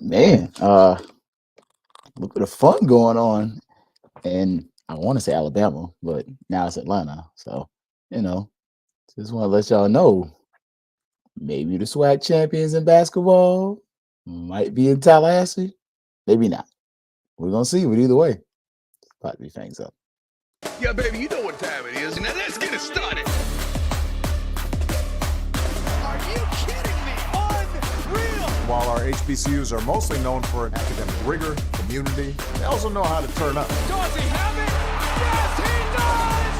Man, a little bit of fun going on, and I want to say Alabama, but now it's Atlanta. So, you know, just want to let y'all know maybe the SWAC champions in basketball might be in Tallahassee, maybe not. We're gonna see, but either way, it's about to be Fangs up. Yeah, baby, you know what time it is. Now let's get it started. Are you kidding me? Unreal! While our HBCUs are mostly known for academic rigor, community, they also know how to turn up. Does he have it? Yes, he does!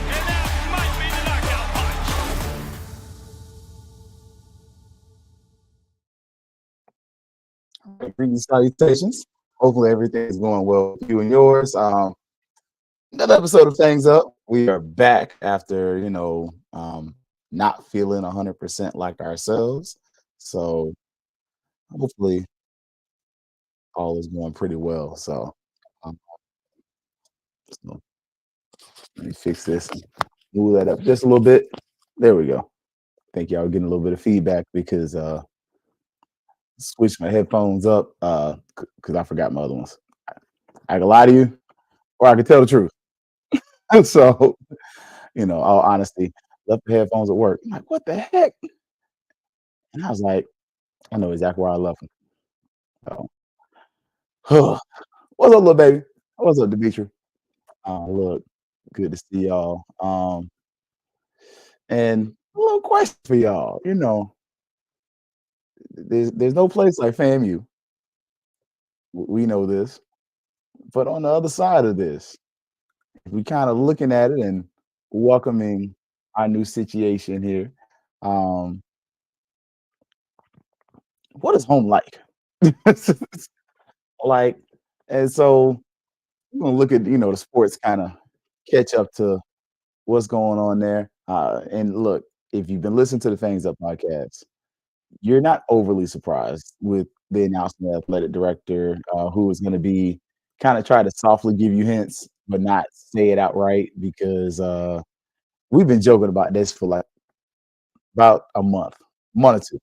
And that might be the knockout punch. Greetings, salutations. Hopefully everything is going well with you and yours. Another episode of Fangs Up. We are back after not feeling 100% like ourselves. So hopefully all is going pretty well. Um, so let me fix this and move that up just a little bit. There we go. Think y'all getting a little bit of feedback because switched my headphones up because I forgot my other ones. I can lie to you, or I can tell the truth. So, all honesty, left the headphones at work. I'm like, what the heck? And I was like, I know exactly where I left them. So, what's up, little baby? What's up, Demetri? Look, good to see y'all. And a little question for y'all. There's no place like FAMU. We know this, but on the other side of this, if we kind of looking at it and welcoming our new situation here. Um, what is home like? Like, and so we're gonna look at the sports kind of catch up to what's going on there. And look, if you've been listening to the Fangs Up podcast, you're not overly surprised with the announcement of athletic director who is going to be kind of try to softly give you hints, but not say it outright because we've been joking about this for like about a month or two.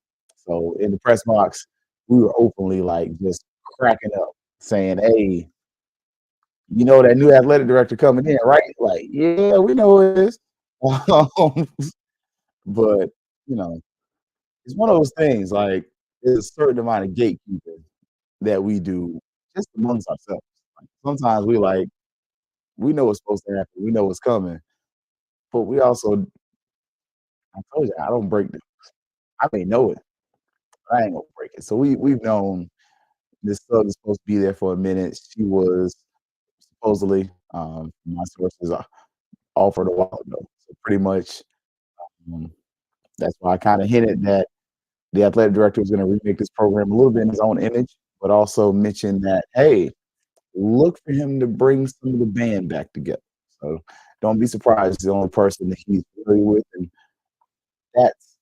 So in the press box, we were openly like just cracking up, saying, "Hey, that new athletic director coming in, right?" Like, yeah, we know who it is. Um, but you know, it's one of those things. Like, there's a certain amount of gatekeeping that we do just amongst ourselves. Like, sometimes we know what's supposed to happen, we know what's coming, but we also, I told you, I don't break it. I may know it, but I ain't gonna break it. So we've known this thug is supposed to be there for a minute. She was supposedly, my sources are offered a while ago. So pretty much, um, that's why I kind of hinted that the athletic director was going to remake this program a little bit in his own image, but also mention that, hey, look for him to bring some of the band back together. So don't be surprised. He's the only person that he's familiar with, and that's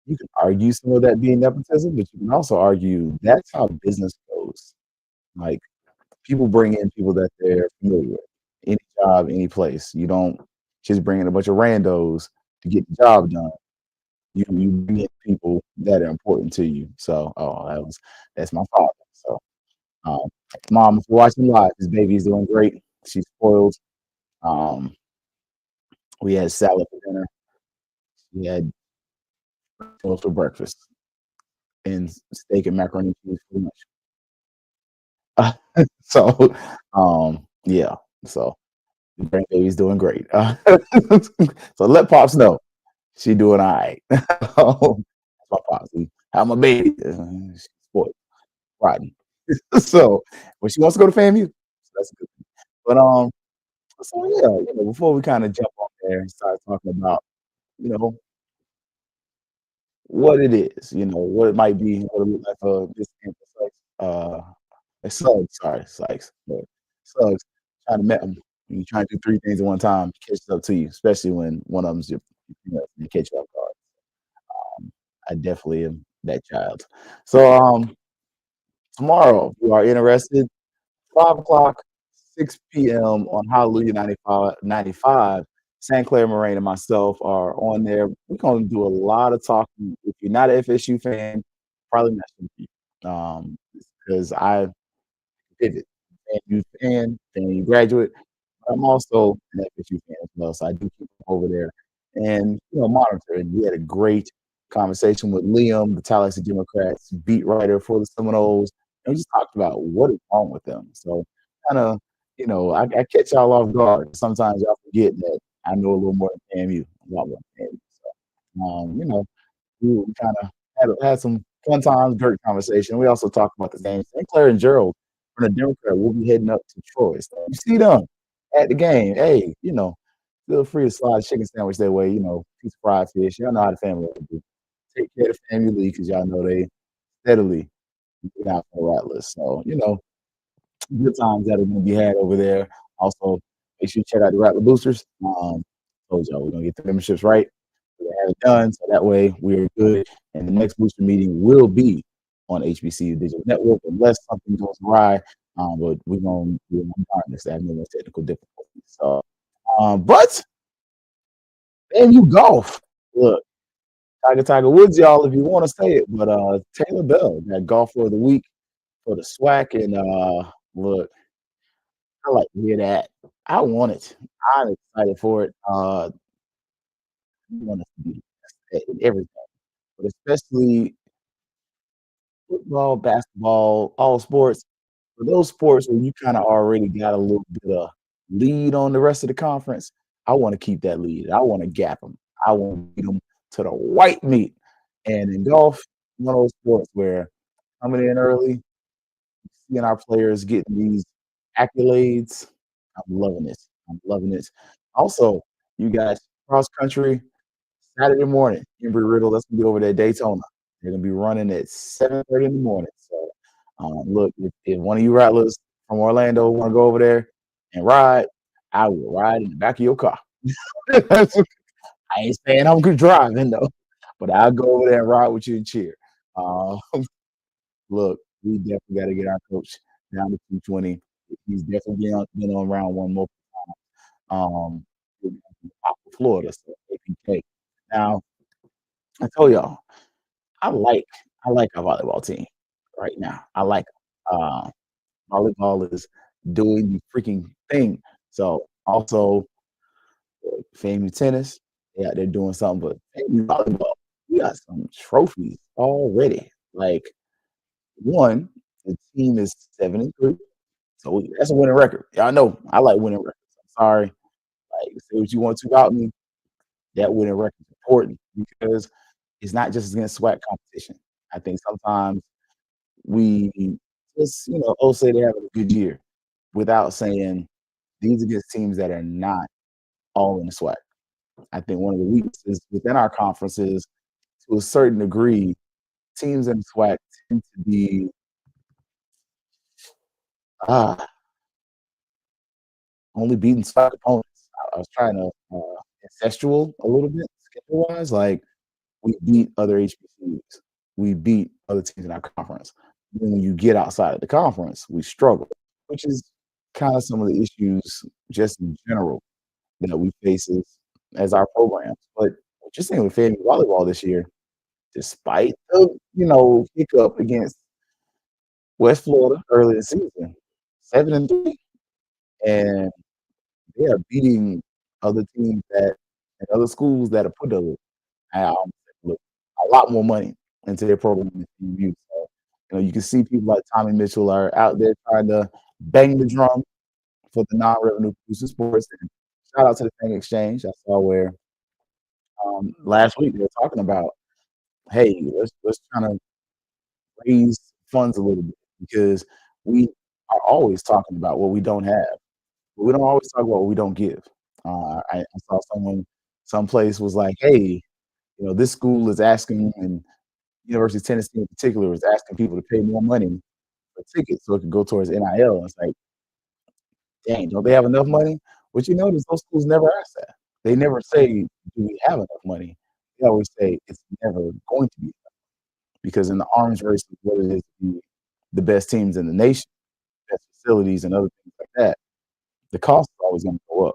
you can argue some of that being nepotism, but you can also argue that's how business goes. Like, people bring in people that they're familiar with. Any job, any place. You don't just bring in a bunch of randos to get the job done. You bring in people that are important to you. So, that's my father. So, um, mom, if you're watching live, this baby is doing great. She's spoiled. Um, we had salad for dinner. We had toast for breakfast and steak and macaroni and cheese for lunch. So, yeah. So the grandbaby's doing great. So let pops know she doing all right. That's my pops. How my baby? She's spoiled, rotten. So when she wants to go to FAMU, so that's a good thing. But so yeah, before we kind of jump on there and start talking about, you know, what it is, what it might be, what it look like for this Sykes, Suggs, sorry, Sykes, but Suggs trying to met him. When you try to do three things at one time, it catches up to you, especially when one of them's you catch you off guard. I definitely am that child. So tomorrow, if you are interested, 5 o'clock, 6 p.m. on Hallelujah 95. St. Clair Moraine and myself are on there. We're going to do a lot of talking. If you're not an FSU fan, probably not for you. Because I pivot. FAMU fan, FAMU graduate. I'm also an FSU fan as well, so I do keep over there and monitor. And we had a great conversation with Liam, the Tallahassee Democrats beat writer for the Seminoles, and we just talked about what is wrong with them. So kind of, I catch y'all off guard. Sometimes y'all forget that I know a little more than FAMU, a lot more than FAMU. So, we kind of had some fun times, great conversation. We also talked about the game. St. Clair and Gerald from the Democrat will be heading up to Troy. So you see them at the game. Hey, feel free to slide a chicken sandwich that way. Piece of fried fish. Y'all know how the family do. Take care of the family league because y'all know they steadily get out for the Rattlers. So good times that are going to be had over there. Also, make sure you check out the Rattler Boosters. Told y'all we're going to get the memberships right. We have it done, so that way we're good. And the next booster meeting will be on HBCU Digital Network unless something goes awry. But we're going to do it regardless. They have no more technical difficulties. So, but then you golf. Look, Tiger Woods, y'all, if you want to say it. But Taylor Bell got golfer of the week for the SWAC. And look, I like to hear that. I want it. I'm excited for it. I want it to be in everything, but especially football, basketball, all sports. For those sports where you kind of already got a little bit of lead on the rest of the conference, I want to keep that lead. I want to gap them. I want to beat them to the white meat. And in golf, one of those sports where coming in early, seeing our players getting these accolades, I'm loving it. I'm loving it. Also, you guys, cross country, Saturday morning, Embry Riddle, that's gonna be over there at Daytona. They're gonna be running at 7:30 in the morning. So, look, if one of you rattlers from Orlando want to go over there and ride, I will ride in the back of your car. I ain't saying I'm good driving though, but I'll go over there and ride with you and cheer. Uh, look, we definitely got to get our coach down to 220. He's definitely been on round one more time. Florida, so APK. Now, I told y'all, I like I like our volleyball team right now. I like volleyball is doing the freaking thing. So also FAMU tennis, yeah, they're doing something, but FAMU volleyball, we got some trophies already. Like one, the team is 7-3. So that's a winning record. Y'all know I like winning records. I'm sorry. Like say what you want to about me. That winning record is important because it's not just against SWAC competition. I think sometimes we just, say they're having a good year without saying these are against teams that are not all in the SWAC. I think one of the weaknesses within our conference is to a certain degree, teams in the SWAC tend to be ah, only beating SWAC opponents. I was trying to incestual a little bit schedule wise. Like we beat other HBCUs. We beat other teams in our conference. Then when you get outside of the conference, we struggle, which is kind of some of the issues just in general that we face as our programs. But just saying with FAMU volleyball this year, despite the hiccup against West Florida early in the season, 7-3, and they are beating other teams and other schools that are put look, a lot more money into their program than FAMU. So, you can see people like Tommy Mitchell are out there trying to bang the drum for the non-revenue producing sports. And shout out to the Fang Exchange. I saw where last week they were talking about, hey, let's try to raise funds a little bit because we are always talking about what we don't have, but we don't always talk about what we don't give. I saw someplace was like, hey, this school is asking, and University of Tennessee in particular is asking people to pay more money for tickets so it can go towards NIL. It's like, dang, don't they have enough money? But you notice those schools never ask that. They never say, do we have enough money? They always say it's never going to be enough because in the arms race of what it is to be the best teams in the nation, best facilities and other things like that, the cost is always gonna go up.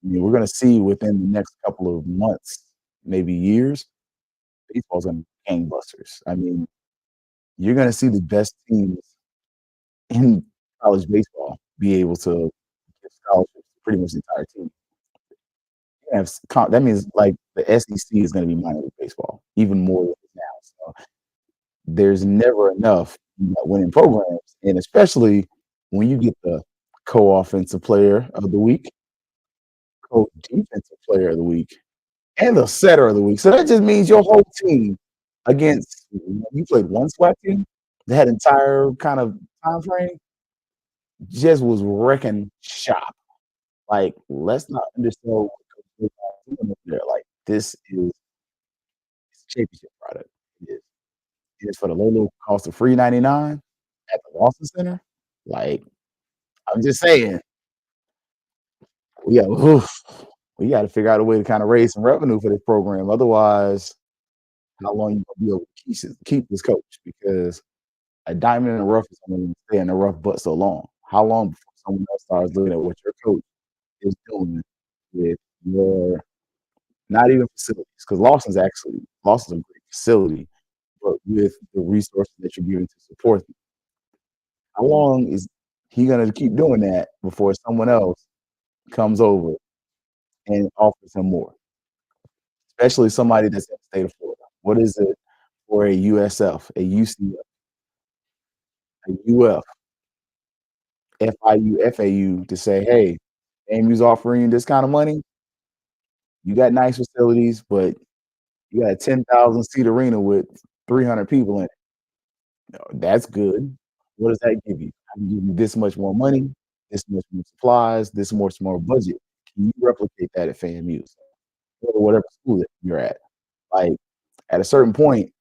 I mean, we're gonna see within the next couple of months, maybe years, baseball's gonna be gangbusters. I mean, you're gonna see the best teams in college baseball be able to give scholarships to pretty much the entire team. You have that means like the SEC is going to be minor league baseball even more than it is now. So there's never enough winning programs, and especially when you get the co-offensive player of the week, co-defensive player of the week, and the setter of the week. So that just means your whole team against you played one SWAT team that entire kind of time frame just was wrecking shop. Like, let's not undersell what Coach Wilcox doing over there. Like, this is it's a championship product. It is. It is for the low cost of free 99 at the Lawson Center. Like, I'm just saying, we got oof, we got to figure out a way to kind of raise some revenue for this program. Otherwise, how long you gonna be able to keep this coach? Because a diamond in the rough is only gonna stay in the rough but so long. How long before someone else starts looking at what your coach is doing with your not even facilities, because Lawson's a great facility, but with the resources that you're giving to support them. How long is he gonna keep doing that before someone else comes over and offers him more? Especially somebody that's in the state of Florida. What is it for a USF, a UCF, a UF, FIU, FAU to say, hey, AMU's offering you this kind of money? You got nice facilities, but you got a 10,000 seat arena with 300 people in it. No, that's good. What does that give you? I can give you this much more money, this much more supplies, this much more budget. Can you replicate that at FAMU or whatever school that you're at? Like at a certain point,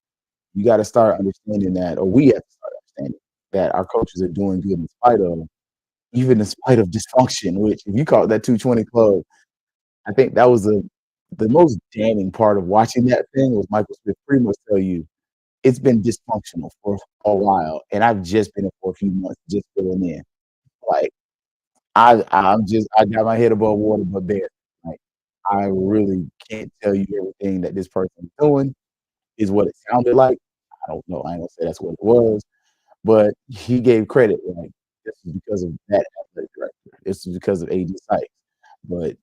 you got to start understanding that, or we have to start understanding that our coaches are doing good in spite of, even in spite of dysfunction. Which, if you call it that 220 club, I think that was the most damning part of watching that thing was Michael Smith pretty much tell you it's been dysfunctional for a while, and I've just been in for a few months, just filling in. Like I got my head above water, but there, like I really can't tell you everything that this person is doing is what it sounded like. I don't know. I ain't gonna say that's what it was, but he gave credit. Like this is because of that athletic director. This is because of AD Sykes. But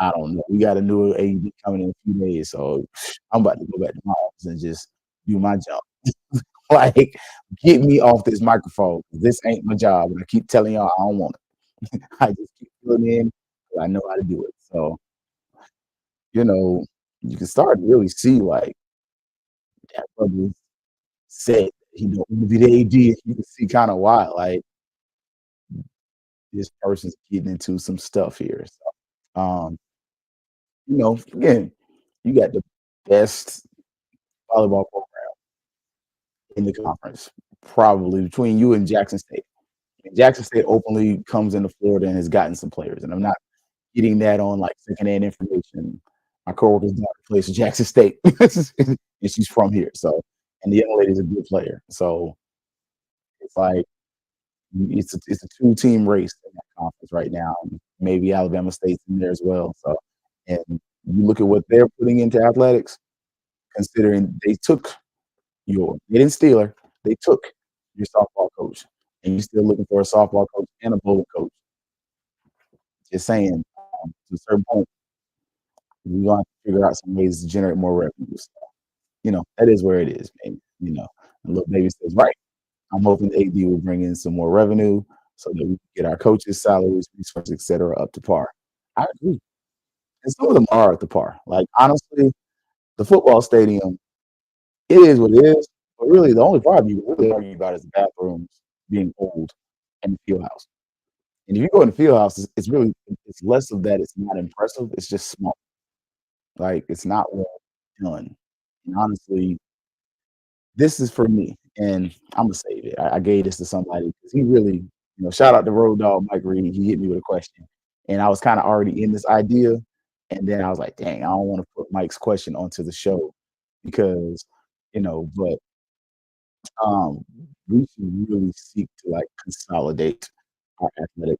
I don't know. We got a new AD coming in a few days, so I'm about to go back to my office and just do my job. Like, get me off this microphone. This ain't my job, and I keep telling y'all I don't want it. I just keep filling in 'cause I know how to do it. So, you know, you can start to really see like that brother said he don't want to be the AD. You can see kind of why, like this person's getting into some stuff here. So, again, you got the best volleyball program in the conference, probably between you and Jackson State. And Jackson State openly comes into Florida and has gotten some players, and I'm not getting that on like secondhand information. My coworker's daughter plays for Jackson State, and she's from here. So, and the young lady's a good player. So it's like it's a two-team race in that conference right now. Maybe Alabama State's in there as well. So, and you look at what they're putting into athletics, considering they didn't steal her, they took your softball coach, and you're still looking for a softball coach and a bowling coach. Just saying, to a certain point, we're gonna have to figure out some ways to generate more revenue. So, that is where it is, baby. And little baby says, right. I'm hoping the AD will bring in some more revenue so that we can get our coaches' salaries, resources, et cetera, up to par. I agree. And some of them are up to par. Like honestly, the football stadium, it is what it is. But really, the only problem you can really argue about is the bathrooms being old and the field house. And if you go in the field house, it's less of that. It's not impressive. It's just small. Like it's not well done. And honestly, this is for me, and I'm gonna save it. I gave this to somebody because he really, shout out to Road Dog Mike Reed. He hit me with a question, and I was kind of already in this idea, and then I was like, dang, I don't want to put Mike's question onto the show because, but Um, we should really seek to, like, consolidate our athletic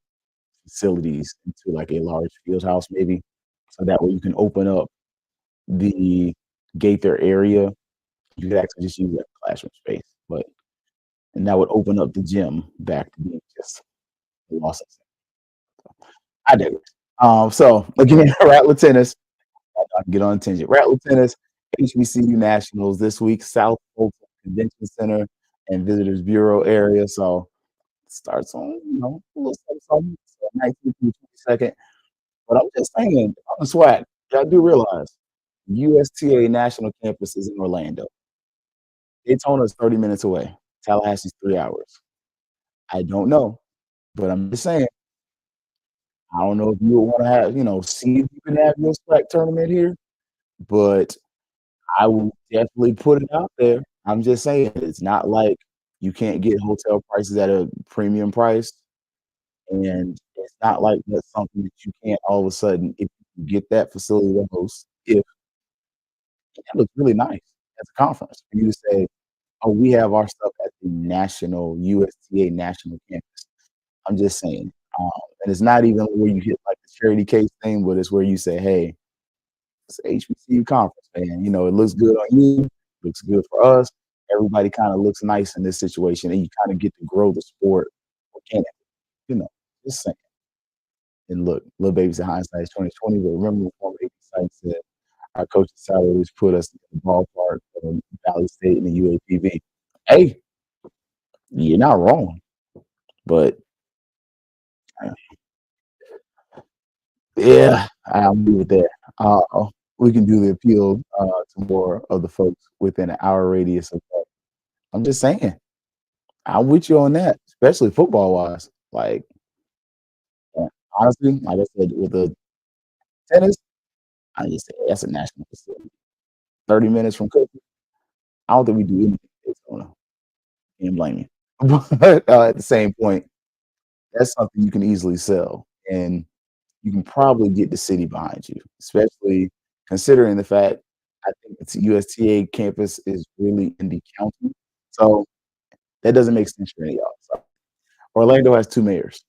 facilities into, like, a large field house maybe, so that way you can open up the Gaither area. You could actually just use that classroom space, but and that would open up the gym back to being just a loss. I digress. So again, Rattler tennis. I can get on a tangent. Rattler tennis, HBCU Nationals this week, South Fulton Convention Center and Visitors Bureau area. So it starts on, a little something, so 19th through 22nd. But I'm just saying, on the swag, y'all do realize USTA National Campus is in Orlando. Daytona's 30 minutes away. Tallahassee's 3 hours. I don't know, but I'm just saying, I don't know if you would want to have, see if you can have your SWAC tournament here, but I will definitely put it out there. I'm just saying, it's not like you can't get hotel prices at a premium price, and it's not like that's something that you can't all of a sudden, if you get that facility to host, if that looks really nice as a conference for you to say, "Oh, we have our stuff at the national USTA national campus." I'm just saying, and it's not even where you hit like the charity case thing, but it's where you say, "Hey, it's a HBCU conference, man. It looks good on you, looks good for us. Everybody kind of looks nice in this situation, and you kind of get to grow the sport organically." You know, just saying. And look, little babies in hindsight is 2020, but remember when former AP Sykes said our coaching salaries put us in the ballpark of Valley State and the UAPB. Hey, you're not wrong, but yeah, I'll leave it there. We can do the appeal to more of the folks within an hour radius of that. I'm just saying, I'm with you on that, especially football wise. Like, uh, honestly, like I said, with the tennis, I just say that's a national facility. 30 minutes from Cook. I don't think we do anything in Daytona. Can't blame you. But at the same point, that's something you can easily sell. And you can probably get the city behind you, especially considering the fact I think it's USTA campus is really in the county. So that doesn't make sense for any of y'all. So Orlando has two mayors.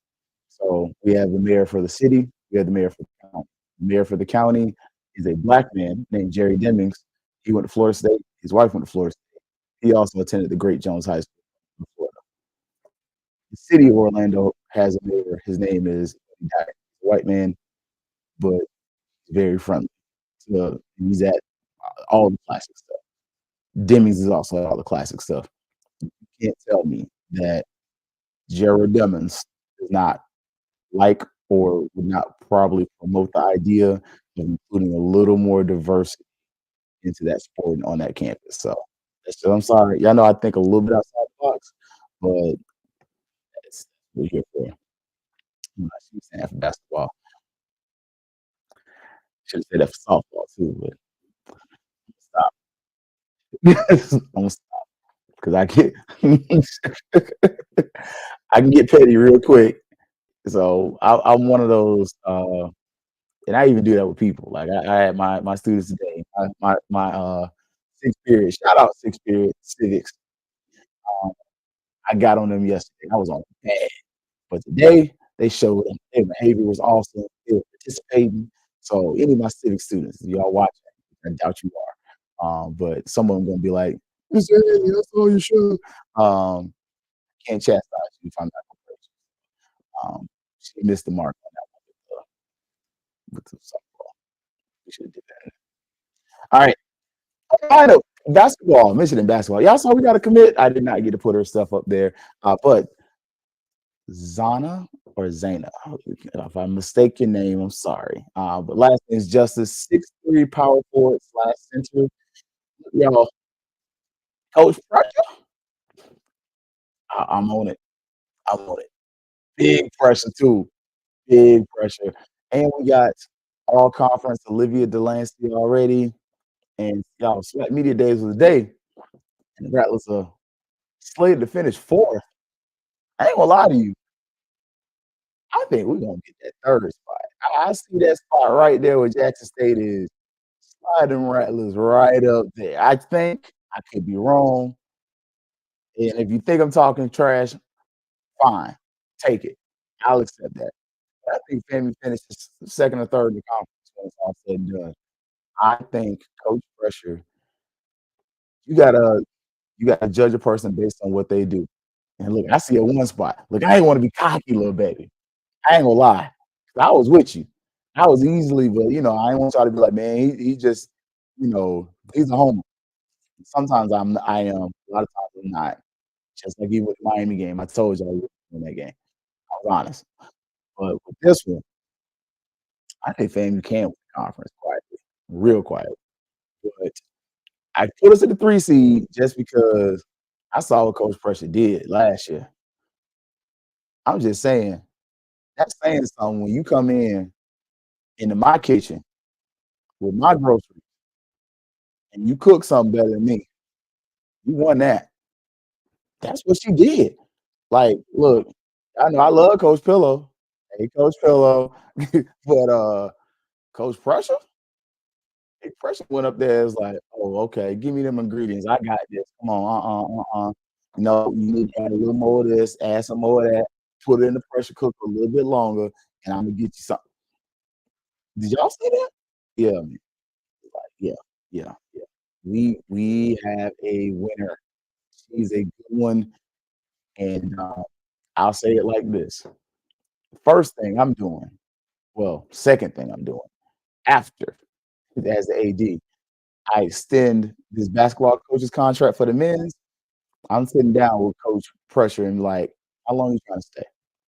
So we have the mayor for the city, we have the mayor for the county. The mayor for the county is a black man named Jerry Demings. He went to Florida State. His wife went to Florida State. He also attended the Great Jones High School in Florida. The city of Orlando has a mayor. His name is a white man, but very friendly. So he's at all the classic stuff. Demings is also at all the classic stuff. You can't tell me that Jared Demings does not like or would not probably promote the idea of including a little more diversity into that sport on that campus. So I'm sorry. Y'all know I think a little bit outside the box, but that's what we're here for. I'm not saying for basketball. Should have said that for softball too, but stop. I'm stop because I get I can get petty real quick. So I'm one of those, and I even do that with people. Like I had my students today, my sixth period. Shout out sixth period civics. Um, I got on them yesterday. I was on bad, but today they showed them their behavior was awesome. They were participating. So any of my civic students, y'all watching, I doubt you are. But some of them gonna be like, "Mr. Haley, that's all you should." Um, can't chastise you if I'm not gonna praise you. She missed the mark on that one with the softball. We should have did that. All right. I know basketball, Michigan basketball. Y'all saw we got to commit. I did not get to put her stuff up there, but Zana or Zana, if I mistake your name, I'm sorry. But last name is Justice, 6'3" power forward slash center. Y'all, Coach Pressure. I'm on it. I'm on it. Big pressure too. Big pressure. And we got all conference Olivia Delancey already. And y'all, Sweat Media Days was the day. And the Rattlers are slated to finish fourth. I ain't gonna lie to you. I think we're gonna get that third spot. I see that spot right there where Jackson State is. Slide them Rattlers right up there. I think I could be wrong. And if you think I'm talking trash, fine, take it. I'll accept that. But I think FAMU finishes second or third in the conference when it's all said and done. I think coach pressure, you gotta you gotta judge a person based on what they do. And look, I see a one spot. Look, I ain't want to be cocky, little baby. I ain't gonna lie. I was with you. I was easily, but I ain't want y'all to be like, man, he just, he's a homer. Sometimes I am. A lot of times I'm not. Just like even with the Miami game, I told y'all in that game. I was honest. But with this one, I think FAMU can win the conference quietly, real quiet. But I put us at the 3 seed just because I saw what Coach Pressure did last year. I'm just saying, that's saying something when you come in into my kitchen with my groceries and you cook something better than me. You won that. That's what she did. Like, look, I know I love Coach Pillow. Hey, Coach Pillow. But Coach Pressure? Hey, Pressure went up there as like, oh, okay, give me them ingredients. I got this. Come on, No, you need to add a little more of this, add some more of that, put it in the pressure cooker a little bit longer, and I'm gonna get you something. Did y'all see that? Yeah, man. Like, yeah, yeah. We have a winner. She's a good one, and I'll say it like this. First thing I'm doing, well, second thing I'm doing after as the AD, I extend this basketball coach's contract for the men's. I'm sitting down with Coach Pressure and like, how long you trying to stay?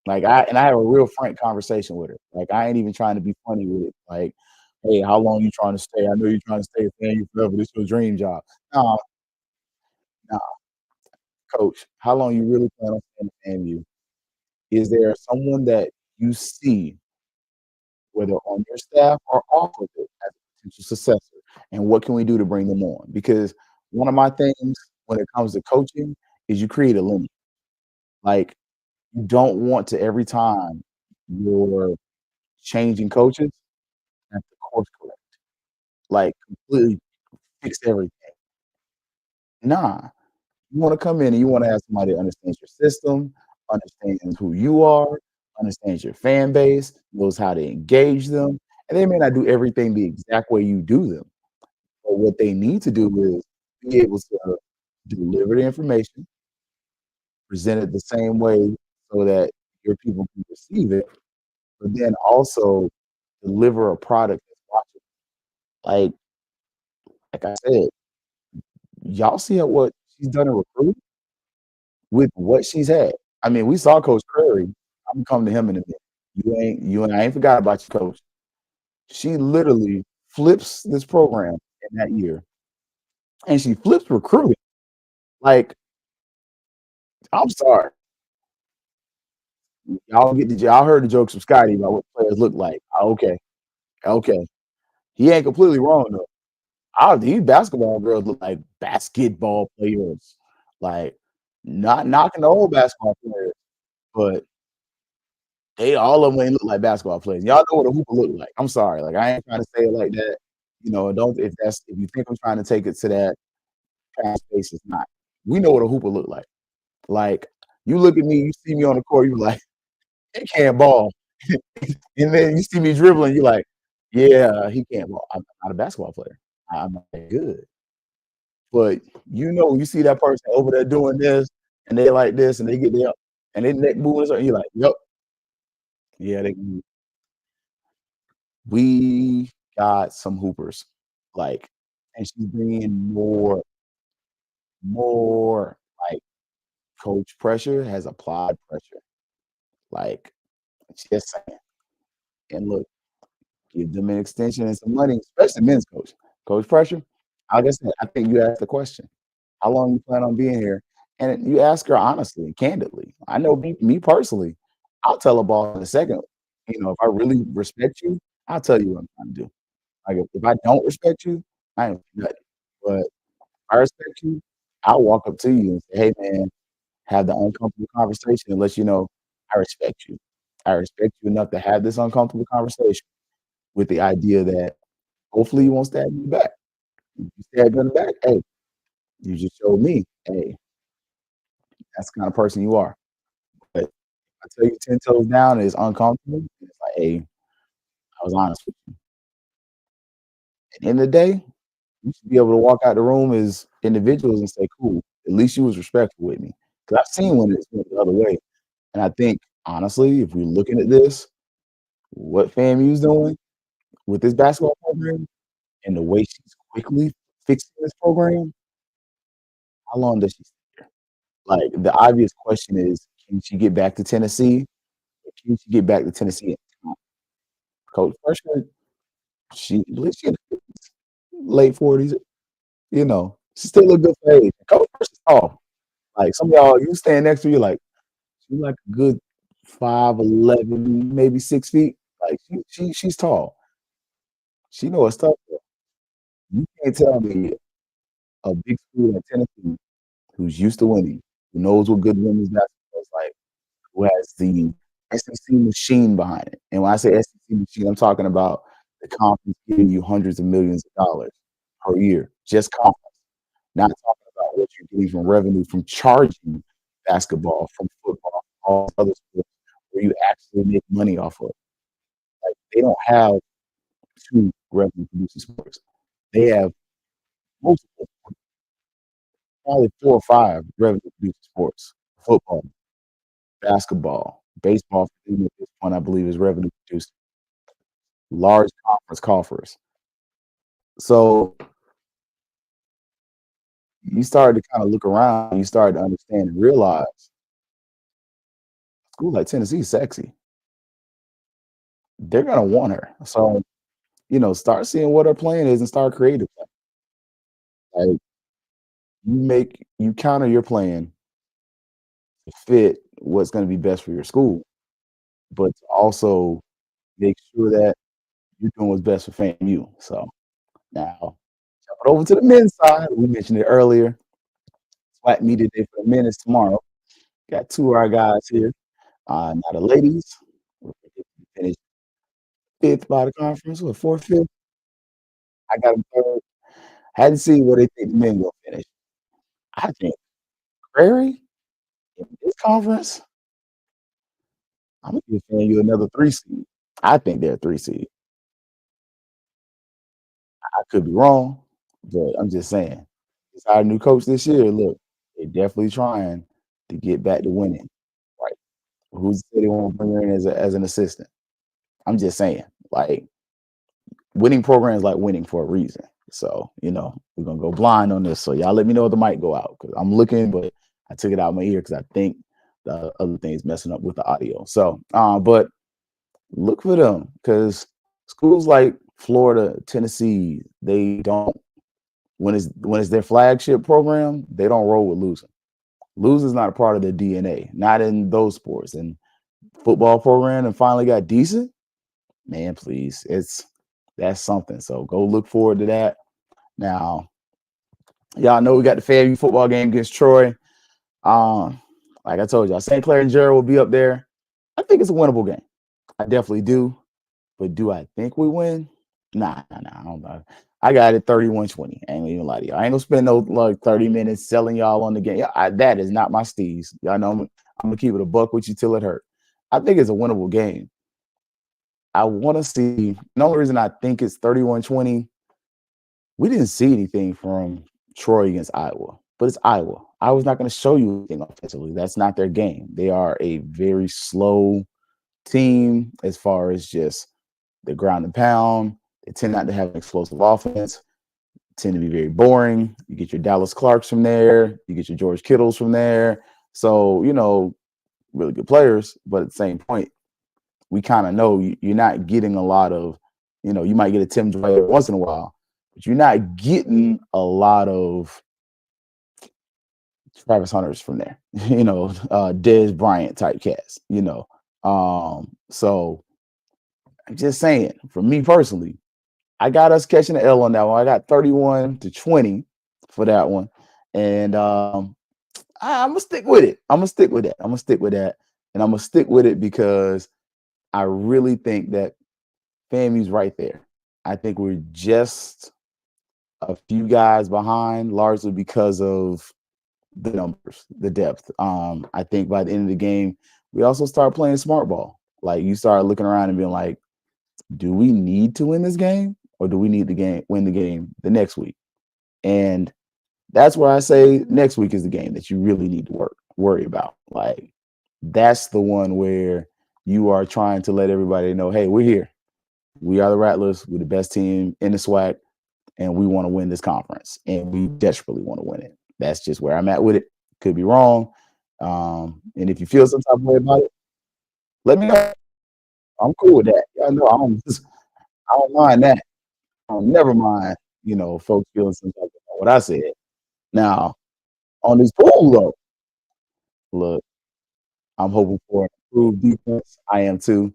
Like I have a real frank conversation with her. Like I ain't even trying to be funny with it. Like, hey, how long you trying to stay? I know you're trying to stay at FAMU forever. This your dream job. No, no, coach, how long you really plan on staying at FAMU? Is there someone that you see, whether on your staff or off of it, as a potential successor? And what can we do to bring them on? Because one of my things when it comes to coaching is you create a limit. Like you don't want to every time you're changing coaches have to course correct, like completely fix everything. Nah, you want to come in and you want to have somebody that understands your system, understands who you are, understands your fan base, knows how to engage them, and they may not do everything the exact way you do them. But what they need to do is be able to deliver the information, present it the same way so that your people can receive it, but then also deliver a product that's watchable. Like, like I said, y'all see what she's done in recruiting with what she's had. I mean, we saw Coach Curry. I'm gonna come to him in a minute. I ain't forgot about you, Coach. She literally flips this program in that year, and she flips recruiting. Like, I'm sorry, y'all heard the jokes from Scotty about what players look like. Okay, okay, he ain't completely wrong though. These basketball girls look like basketball players, like not knocking the old basketball players, but they all of them ain't look like basketball players. Y'all know what a hooper look like. I'm sorry, like I ain't trying to say it like that. Don't if you think I'm trying to take it to that past space, it's not. We know what a hooper look like. Like you look at me, you see me on the court, you like, he can't ball. And then you see me dribbling, you're like, yeah, he can't ball. I'm not a basketball player. I'm not that good. But when you see that person over there doing this and they like this and they get there and they neck moving, and you're like, yep, yeah, we got some hoopers. Like, and she's bringing more like coach pressure has applied pressure. Like, just saying. And look, give them an extension and some money, especially men's coach. Coach pressure. Like I said, I think you asked the question. How long you plan on being here? And you ask her honestly, candidly. I know me personally, I'll tell a boss in a second. If I really respect you, I'll tell you what I'm trying to do. Like if I don't respect you, I ain't nothing. But if I respect you, I'll walk up to you and say, hey man, have the uncomfortable conversation and let you know I respect you. I respect you enough to have this uncomfortable conversation with the idea that hopefully you won't stab me in the back. If you stab me in the back, hey, you just showed me, hey, That's the kind of person you are. But I tell you 10 toes down is uncomfortable. It's like, hey, I was honest with you. At the end of the day, you should be able to walk out the room as individuals and say, cool, at least you was respectful with me. Because I've seen when it's went the other way. And I think, honestly, if we're looking at this, what FAMU's doing with this basketball program and the way she's quickly fixing this program, how long does she stay here? Like, the obvious question is, can she get back to Tennessee? Or can she get back to Tennessee in time? Coach Freshman, she, I believe she in her late 40s, she still look good for age. Coach Freshman's tall. Like, some of y'all, you stand next to you, like, she like a good 5'11", maybe 6 feet. Like, she's tall. She know her stuff. Though. You can't tell me a big school in Tennessee who's used to winning, who knows what good women's basketball is like, who has the SEC machine behind it. And when I say SEC machine, I'm talking about the conference giving you hundreds of millions of dollars per year, just conference. Not talking about what you're getting from revenue from charging basketball, from football, all other sports where you actually make money off of. Like they don't have two revenue producing sports. They have multiple, probably 4 or 5 revenue producing sports. Football, basketball, baseball, even at this point, I believe is revenue producing. Large conference coffers. So you started to kind of look around, you started to understand and realize school like Tennessee is sexy. They're gonna want her. So, start seeing what her plan is and start creating. Like you counter your plan to fit what's gonna be best for your school, but to also make sure that you're doing what's best for FAMU. So now jumping over to the men's side, we mentioned it earlier. SWAT media day for the men is tomorrow. Got 2 of our guys here. Now the ladies, we're predicted to finish 5th by the conference, or 4th, 5th. I got them 3rd. Had to see where they think the men will finish. I think Prairie in this conference, I'm gonna give FAMU another 3 seed. I think they're a 3 seed. I could be wrong, but I'm just saying. It's our new coach this year. Look, they're definitely trying to get back to winning. Right. Who's said they won't bring her in as an assistant? I'm just saying, like winning programs like winning for a reason. So, we're gonna go blind on this. So y'all let me know if the mic go out because I'm looking, but I took it out of my ear because I think the other thing is messing up with the audio. So, but look for them because schools like Florida, Tennessee, they don't when it's their flagship program, they don't roll with losing. Losing is not a part of their DNA, not in those sports. And football program and finally got decent, man, please. That's something. So go look forward to that. Now, y'all know we got the FAMU football game against Troy. Um, like I told y'all, St. Clair and Gerald will be up there. I think it's a winnable game. I definitely do. But do I think we win? Nah, I don't know. I got it 31-20. I ain't gonna even lie to y'all. I ain't gonna spend no like 30 minutes selling y'all on the game. That is not my steez. Y'all know I'm gonna keep it a buck with you till it hurt. I think it's a winnable game. I want to see. The only reason I think it's 31-20, we didn't see anything from Troy against Iowa, but it's Iowa. Iowa's not going to show you anything offensively. That's not their game. They are a very slow team as far as just the ground and pound. They tend not to have an explosive offense, tend to be very boring. You get your Dallas Clarks from there, you get your George Kittles from there. So, really good players, but at the same point, we kind of know you're not getting a lot of, you might get a Tim Dwight once in a while, but you're not getting a lot of Travis Hunters from there, Dez Bryant type cats, So I'm just saying, for me personally, I got us catching the L on that one. I got 31-20 for that one. And I'm gonna stick with it. I'm gonna stick with that. And I'm gonna stick with it because I really think that FAMU's right there. I think we're just a few guys behind, largely because of the numbers, the depth. I think by the end of the game, we also start playing smart ball. Like you start looking around and being like, do we need to win this game or do we need the game win the game the next week? And that's where I say next week is the game that you really need to worry about. Like that's the one where you are trying to let everybody know, hey, we're here. We are the Rattlers. We're the best team in the SWAC, and we want to win this conference, and we desperately want to win it. That's just where I'm at with it. Could be wrong. And if you feel some type of way about it, let me know. I'm cool with that. Y'all know I don't mind that. I don't never mind, folks feeling some type of way about what I said. Now, on this pool though, look, I'm hoping for an improved defense. I am too.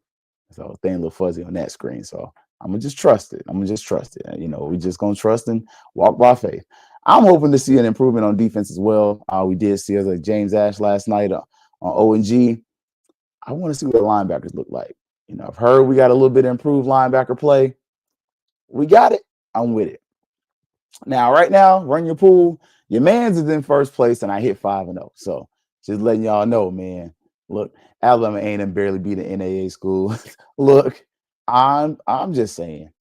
So thing a little fuzzy on that screen. So I'm gonna just trust it. I'm gonna just trust it. We just gonna trust and walk by faith. I'm hoping to see an improvement on defense as well. We did see us like James Ash last night on O&G. I want to see what the linebackers look like. I've heard we got a little bit improved linebacker play. We got it. I'm with it. Now, right now, run your pool. Your man's is in first place, and I hit 5-0. So just letting y'all know, man. Look, Alabama A&M barely beat an NAA school. Look, I'm just saying,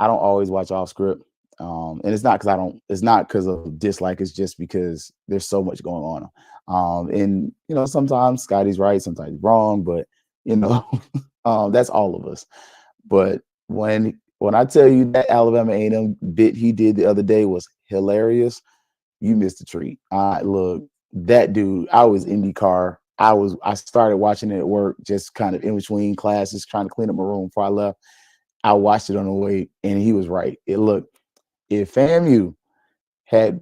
I don't always watch off script. And it's not because it's not because of dislike, it's just because there's so much going on. And sometimes Scotty's right, sometimes he's wrong, but that's all of us. But when I tell you that Alabama A&M bit he did the other day was hilarious, you missed a treat. Look, that dude, I was IndyCar. I started watching it at work, just kind of in between classes, trying to clean up my room before I left. I watched it on the way, and he was right. If FAMU had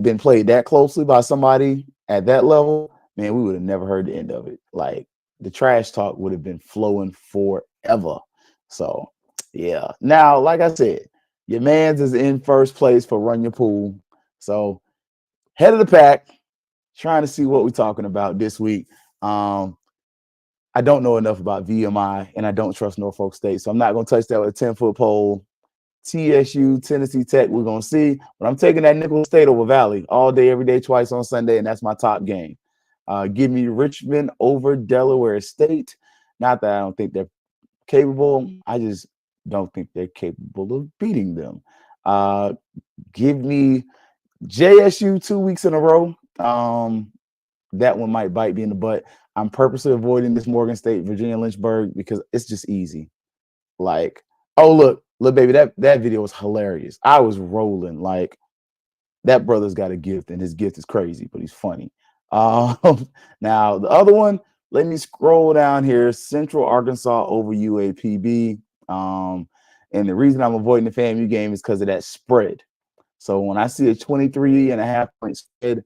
been played that closely by somebody at that level, man, we would have never heard the end of it. Like the trash talk would have been flowing forever. So yeah. Now, like I said, your man's is in first place for Run Your Pool. So head of the pack, trying to see what we're talking about this week. I don't know enough about VMI, and I don't trust Norfolk State, so I'm not going to touch that with a 10-foot pole. TSU, Tennessee Tech, we're going to see. But I'm taking that Nickel State over Valley all day, every day, twice on Sunday, and that's my top game. Give me Richmond over Delaware State. Not that I don't think they're capable. I just don't think they're capable of beating them. Give me JSU 2 weeks in a row. That one might bite me in the butt. I'm purposely avoiding this Morgan State, Virginia Lynchburg because it's just easy. Like, oh look, baby, that video was hilarious. I was rolling. Like, that brother's got a gift, and his gift is crazy, but he's funny. Now the other one, let me scroll down here. Central Arkansas over UAPB. And the reason I'm avoiding the FAMU game is because of that spread. So when I see a 23.5-point spread,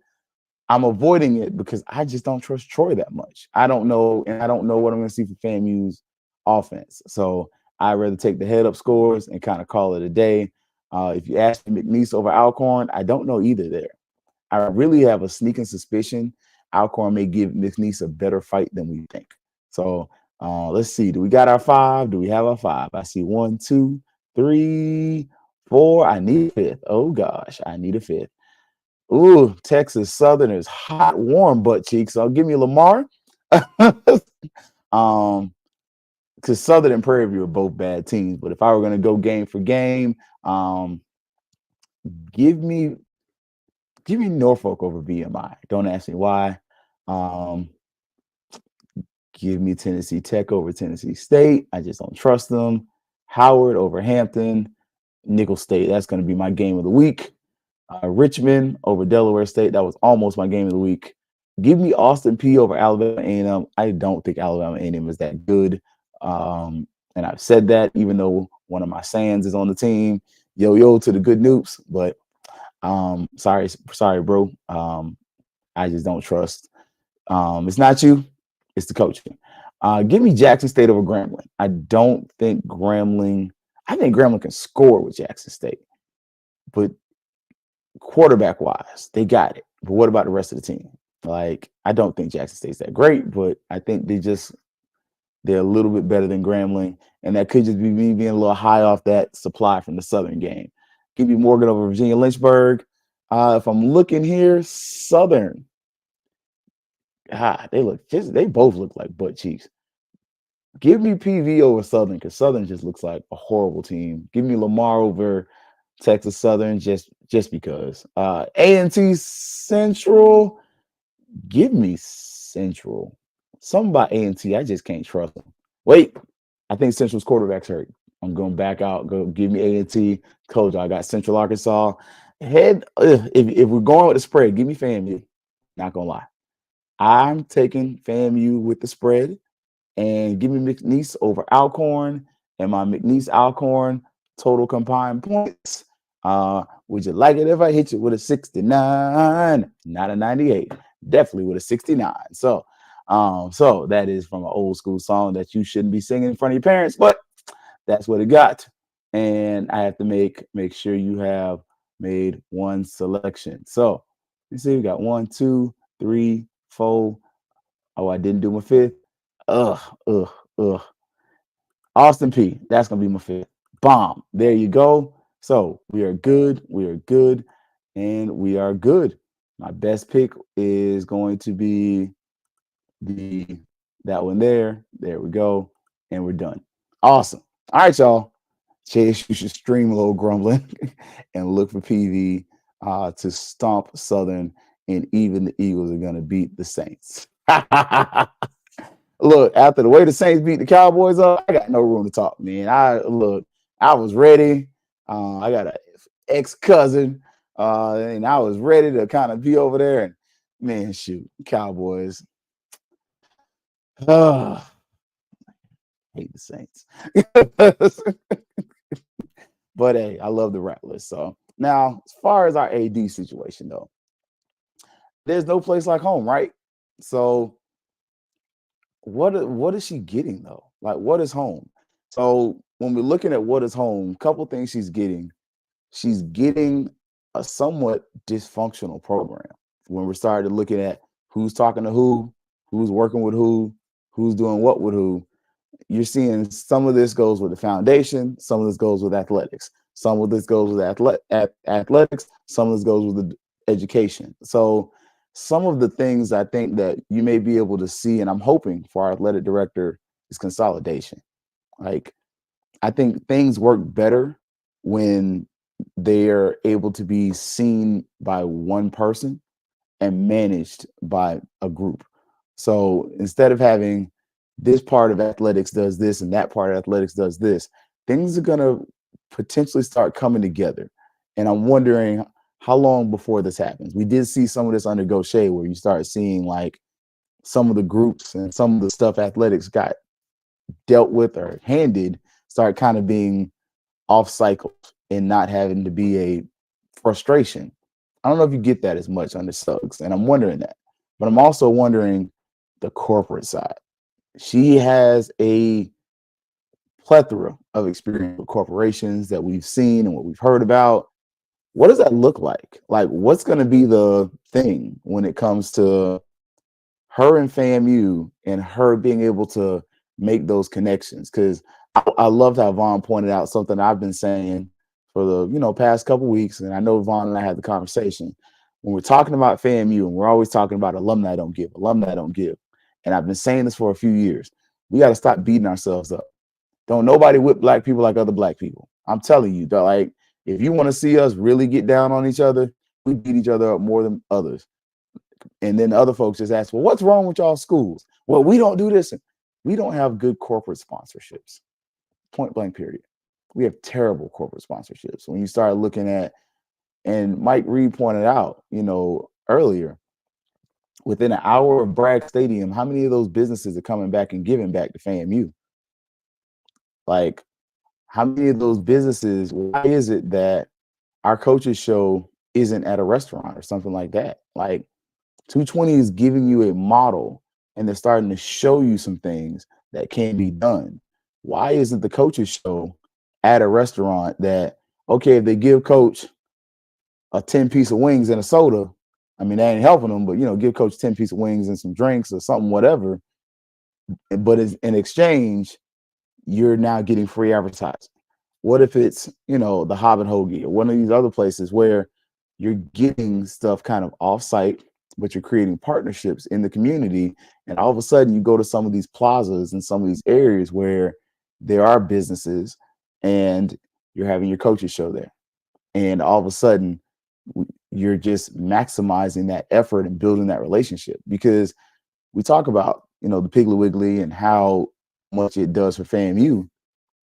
I'm avoiding it because I just don't trust Troy that much. I don't know, and I don't know what I'm going to see for FAMU's offense. So I'd rather take the head-up scores and kind of call it a day. If you ask me McNeese over Alcorn, I don't know either there. I really have a sneaking suspicion Alcorn may give McNeese a better fight than we think. So let's see. Do we got our 5? Do we have our 5? I see 1, 2, 3, 4. I need a 5th. Oh, gosh. I need a 5th. Ooh, Texas Southern is hot, warm butt cheeks. So give me Lamar. Because Southern and Prairie View are both bad teams. But if I were going to go game for game, give me Norfolk over VMI. Don't ask me why. Give me Tennessee Tech over Tennessee State. I just don't trust them. Howard over Hampton. Nickel State. That's going to be my game of the week. Richmond over Delaware State. That was almost my game of the week. Give me Austin P over Alabama A&M. I don't think Alabama A&M is that good. And I've said that even though one of my Sands is on the team. Yo to the good noobs. But sorry, bro. I just don't trust. It's not you. It's the coaching. Give me Jackson State over Grambling. I think Grambling can score with Jackson State. But quarterback wise, they got it. But what about the rest of the team? Like, I don't think Jackson State's that great, but I think they're a little bit better than Grambling. And that could just be me being a little high off that supply from the Southern game. Give me Morgan over Virginia Lynchburg. If I'm looking here, Southern. They both look like butt cheeks. Give me PV over Southern because Southern just looks like a horrible team. Give me Lamar over Texas Southern just because. A&T Central, give me Central. Something about A&T, I just can't trust them. Wait, I think Central's quarterback's hurt. I'm going back out. Go give me A&T. Coach, I got Central Arkansas. If we're going with the spread, give me FAMU. Not gonna lie. I'm taking FAMU with the spread and give me McNeese over Alcorn and my McNeese Alcorn total combined points. Would you like it if I hit you with a 69? Not a 98. Definitely with a 69. So that is from an old school song that you shouldn't be singing in front of your parents, but that's what it got. And I have to make sure you have made one selection. So you see, we got 1, 2, 3, 4. Oh, I didn't do my fifth. Ugh, ugh, ugh. Austin P. That's gonna be my fifth. Bomb. There you go. So we are good. We are good, and we are good. My best pick is going to be the that one there. There we go, and we're done. Awesome. All right, y'all. Chase, you should stream a little grumbling and look for PV to stomp Southern, and even the Eagles are gonna beat the Saints. Look, after the way the Saints beat the Cowboys up, I got no room to talk, man. I was ready. I got an ex-cousin, and I was ready to kind of be over there. And man, shoot, Cowboys. Oh, hate the Saints. But hey, I love the Rattlers. So now, as far as our AD situation, though, there's no place like home, right? So what is she getting though? Like, what is home? So when we're looking at what is home, couple things she's getting a somewhat dysfunctional program. When we started looking at who's talking to who's working with who's doing what with who, you're seeing some of this goes with the foundation, some of this goes with athletics, some of this goes with athletics, some of this goes with the education. So some of the things I think that you may be able to see, and I'm hoping for our athletic director, is consolidation. Like, I think things work better when they're able to be seen by one person and managed by a group. So instead of having this part of athletics does this and that part of athletics does this, things are going to potentially start coming together. And I'm wondering how long before this happens. We did see some of this under Gaucher where you start seeing like some of the groups and some of the stuff athletics got dealt with or handed start kind of being off cycle and not having to be a frustration. I don't know if you get that as much under Suggs, and I'm wondering that. But I'm also wondering the corporate side. She has a plethora of experience with corporations that we've seen and what we've heard about. What does that look like? Like, what's going to be the thing when it comes to her and FAMU and her being able to make those connections? Because I loved how Vaughn pointed out something I've been saying for the past couple weeks, and I know Vaughn and I had the conversation when we're talking about FAMU, and we're always talking about alumni don't give, alumni don't give, and I've been saying this for a few years. We got to stop beating ourselves up. Don't nobody whip black people like other black people. I'm telling you, like, if you want to see us really get down on each other, we beat each other up more than others. And then other folks just ask, well, what's wrong with y'all schools? Well, we don't do this. We don't have good corporate sponsorships. Point blank, period. We have terrible corporate sponsorships. When you start looking at, and Mike Reed pointed out, earlier, within an hour of Bragg Stadium, how many of those businesses are coming back and giving back to FAMU? Like, how many of those businesses, why is it that our coaches show isn't at a restaurant or something like that? Like, 220 is giving you a model and they're starting to show you some things that can be done. Why isn't the coaches show at a restaurant that, okay, if they give coach a 10-piece of wings and a soda, I mean, that ain't helping them, but, give coach 10-piece of wings and some drinks or something, whatever. But in exchange, you're now getting free advertising. What if it's, the Hobbit Hoagie or one of these other places where you're getting stuff kind of offsite, but you're creating partnerships in the community. And all of a sudden, you go to some of these plazas and some of these areas where there are businesses, and you're having your coaches show there. And all of a sudden, you're just maximizing that effort and building that relationship, because we talk about, the Piggly Wiggly and how much it does for FAMU,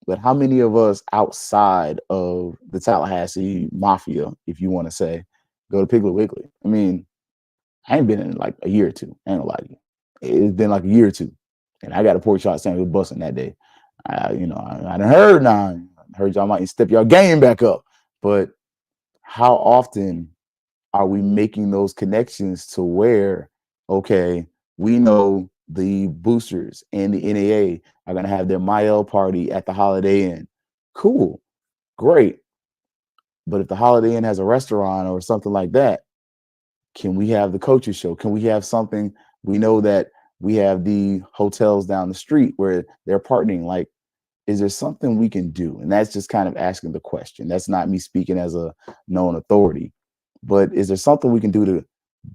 but how many of us outside of the Tallahassee mafia, if you want to say, go to Piggly Wiggly? I mean, I ain't been in like a year or two. I ain't gonna lie to you. It's been like a year or two, and I got a pork chop sandwich busting that day. I done heard now. I heard y'all might step your game back up, but how often are we making those connections to where, okay, we know the boosters and the NAA are going to have their Mael party at the Holiday Inn? Cool, great. But if the Holiday Inn has a restaurant or something like that, can we have the coaches show? Can we have something? We know that we have the hotels down the street where they're partnering. Like, is there something we can do? And that's just kind of asking the question. That's not me speaking as a known authority, but is there something we can do to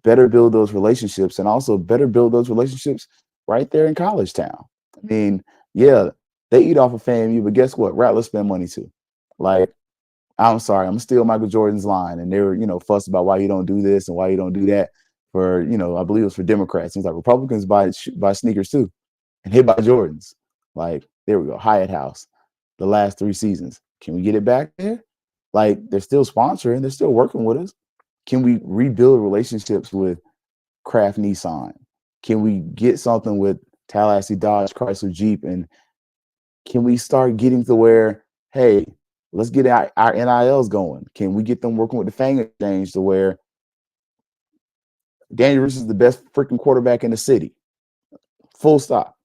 better build those relationships, and also better build those relationships right there in College Town? I mean, yeah, they eat off of FAMU, but guess what? Rattlers spend money too. Like, I'm sorry, I'm gonna steal Michael Jordan's line, and they were, fussed about why you don't do this and why you don't do that for, I believe it was for Democrats. He's like, Republicans buy sneakers too, and they buy Jordans. Like, there we go, Hyatt House, the last 3 seasons. Can we get it back there? Like, they're still sponsoring, they're still working with us. Can we rebuild relationships with Kraft Nissan? Can we get something with Tallahassee Dodge, Chrysler, Jeep? And can we start getting to where, hey, let's get our NILs going? Can we get them working with the Fang Exchange to where Danny Rich is the best freaking quarterback in the city? Full stop.